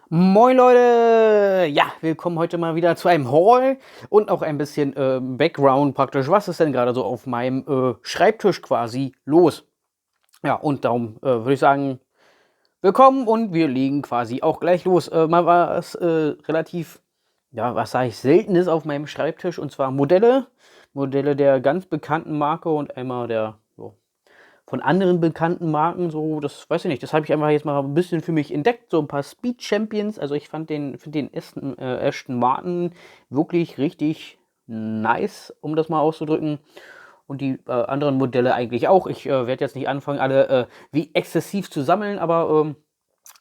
Moin Leute! Ja, willkommen heute mal wieder zu einem Haul und auch ein bisschen Background praktisch. Was ist denn gerade so auf meinem Schreibtisch quasi los? Ja, und darum würde ich sagen, willkommen und wir legen quasi auch gleich los. Mal was relativ, ja, was sage ich, Seltenes auf meinem Schreibtisch und zwar Modelle. Modelle der ganz bekannten Marke und einmal der von anderen bekannten Marken, so, das weiß ich nicht, das habe ich einfach jetzt mal ein bisschen für mich entdeckt, so ein paar Speed Champions. Also ich finde den Aston Martin wirklich richtig nice, um das mal auszudrücken. Und die anderen Modelle eigentlich auch. Ich werde jetzt nicht anfangen, alle wie exzessiv zu sammeln, aber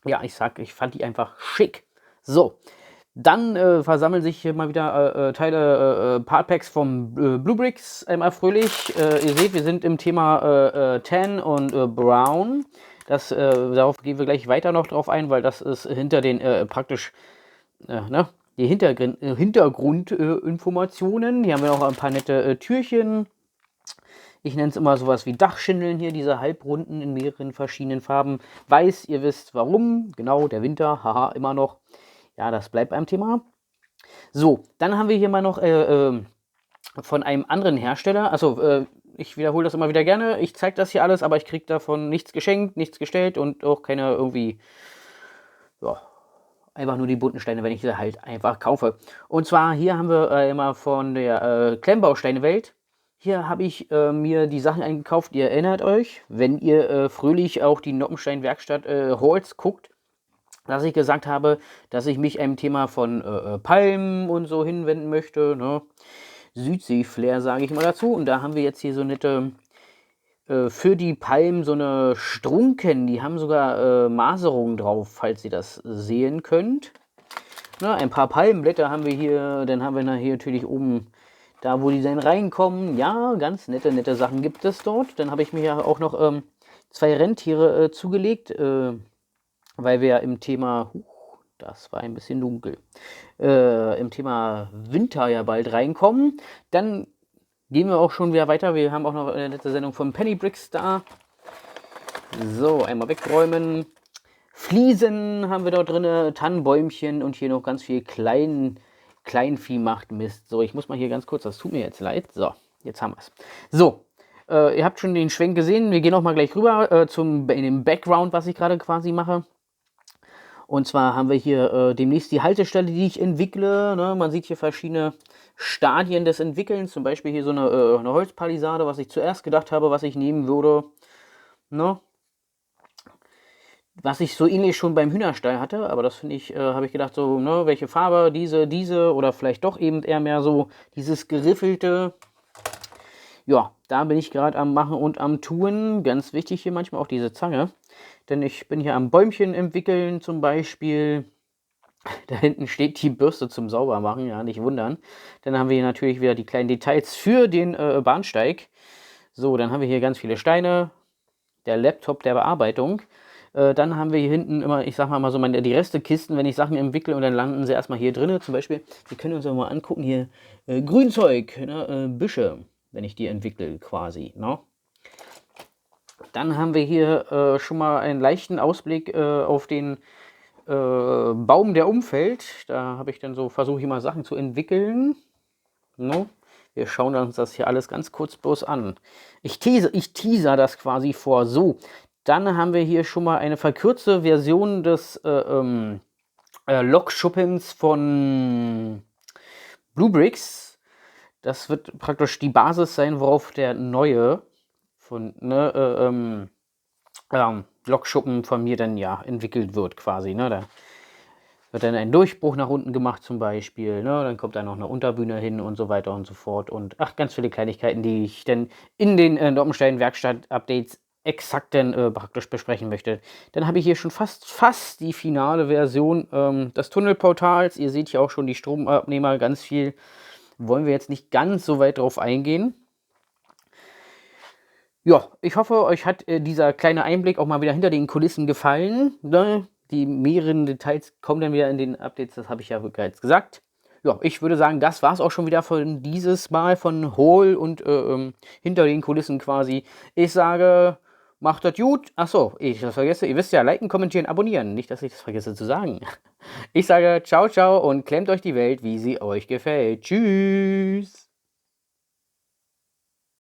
ja, ich fand die einfach schick. So, dann versammeln sich hier mal wieder Teile, Partpacks vom Bluebricks einmal fröhlich. Ihr seht, wir sind im Thema Tan und Brown. Darauf gehen wir gleich weiter noch drauf ein, weil das ist hinter den praktisch, ne, die Hintergrundinformationen. Hier haben wir noch ein paar nette Türchen. Ich nenne es immer sowas wie Dachschindeln hier, diese Halbrunden in mehreren verschiedenen Farben. Weiß, ihr wisst warum. Genau, der Winter, haha, immer noch. Ja, das bleibt beim Thema. So, dann haben wir hier mal noch von einem anderen Hersteller. Also, ich wiederhole das immer wieder gerne. Ich zeige das hier alles, aber ich kriege davon nichts geschenkt, nichts gestellt und auch keine irgendwie, ja, einfach nur die bunten Steine, wenn ich sie halt einfach kaufe. Und zwar hier haben wir immer von der Klemmbausteinewelt. Hier habe ich mir die Sachen eingekauft. Ihr erinnert euch, wenn ihr fröhlich auch die Noppenstein Werkstatt Halls guckt, dass ich gesagt habe, dass ich mich einem Thema von Palmen und so hinwenden möchte. Ne? Südsee-Flair sage ich mal dazu. Und da haben wir jetzt hier so nette, für die Palmen so eine Strunken. Die haben sogar Maserungen drauf, falls ihr das sehen könnt. Na, ein paar Palmenblätter haben wir hier. Dann haben wir nachher natürlich oben, da wo die dann reinkommen. Ja, ganz nette Sachen gibt es dort. Dann habe ich mir ja auch noch 2 Rentiere zugelegt. Weil wir im Thema, das war ein bisschen dunkel, im Thema Winter ja bald reinkommen. Dann gehen wir auch schon wieder weiter. Wir haben auch noch eine nette Sendung von Penny Bricks da. So, einmal wegräumen. Fliesen haben wir dort drin, Tannenbäumchen und hier noch ganz viel Kleinvieh macht Mist. So, ich muss mal hier ganz kurz, das tut mir jetzt leid. So, jetzt haben wir es. So, ihr habt schon den Schwenk gesehen. Wir gehen auch mal gleich rüber in dem Background, was ich gerade quasi mache. Und zwar haben wir hier demnächst die Haltestelle, die ich entwickle. Ne? Man sieht hier verschiedene Stadien des Entwickelns. Zum Beispiel hier so eine Holzpalisade, was ich zuerst gedacht habe, was ich nehmen würde. Ne? Was ich so ähnlich schon beim Hühnerstall hatte. Aber das finde ich, habe ich gedacht, so, ne, welche Farbe, diese oder vielleicht doch eben eher mehr so dieses geriffelte. Ja, da bin ich gerade am Machen und am Tun. Ganz wichtig hier manchmal auch diese Zange. Denn ich bin hier am Bäumchen entwickeln zum Beispiel. Da hinten steht die Bürste zum Saubermachen, ja, nicht wundern. Dann haben wir hier natürlich wieder die kleinen Details für den Bahnsteig. So, dann haben wir hier ganz viele Steine. Der Laptop der Bearbeitung. Dann haben wir hier hinten immer, ich sag mal so, die Restekisten, wenn ich Sachen entwickle und dann landen sie erstmal hier drin. Zum Beispiel, wir können uns mal angucken hier, Grünzeug, ne, Büsche, wenn ich die entwickle quasi. Ne? Dann haben wir hier schon mal einen leichten Ausblick auf den Baum, der umfällt. Da habe ich dann so versucht, hier mal Sachen zu entwickeln. No? Wir schauen uns das hier alles ganz kurz bloß an. Ich teaser das quasi vor. So, dann haben wir hier schon mal eine verkürzte Version des Lokschuppens von Bluebricks. Das wird praktisch die Basis sein, worauf der neue Lokschuppen von mir dann ja entwickelt wird quasi. Ne? Da wird dann ein Durchbruch nach unten gemacht zum Beispiel. Ne? Dann kommt da noch eine Unterbühne hin und so weiter und so fort. Und ach, ganz viele Kleinigkeiten, die ich dann in den Noppenstein-Werkstatt-Updates exakt dann praktisch besprechen möchte. Dann habe ich hier schon fast die finale Version des Tunnelportals. Ihr seht hier auch schon die Stromabnehmer, ganz viel. Wollen wir jetzt nicht ganz so weit drauf eingehen. Ja, ich hoffe, euch hat dieser kleine Einblick auch mal wieder hinter den Kulissen gefallen. Ne? Die mehreren Details kommen dann wieder in den Updates, das habe ich ja bereits gesagt. Ja, ich würde sagen, das war es auch schon wieder von dieses Mal von Haul und hinter den Kulissen quasi. Ich sage, macht das gut. Achso, ich das vergesse. Ihr wisst ja, liken, kommentieren, abonnieren. Nicht, dass ich das vergesse zu sagen. Ich sage ciao, ciao und klemmt euch die Welt, wie sie euch gefällt. Tschüss.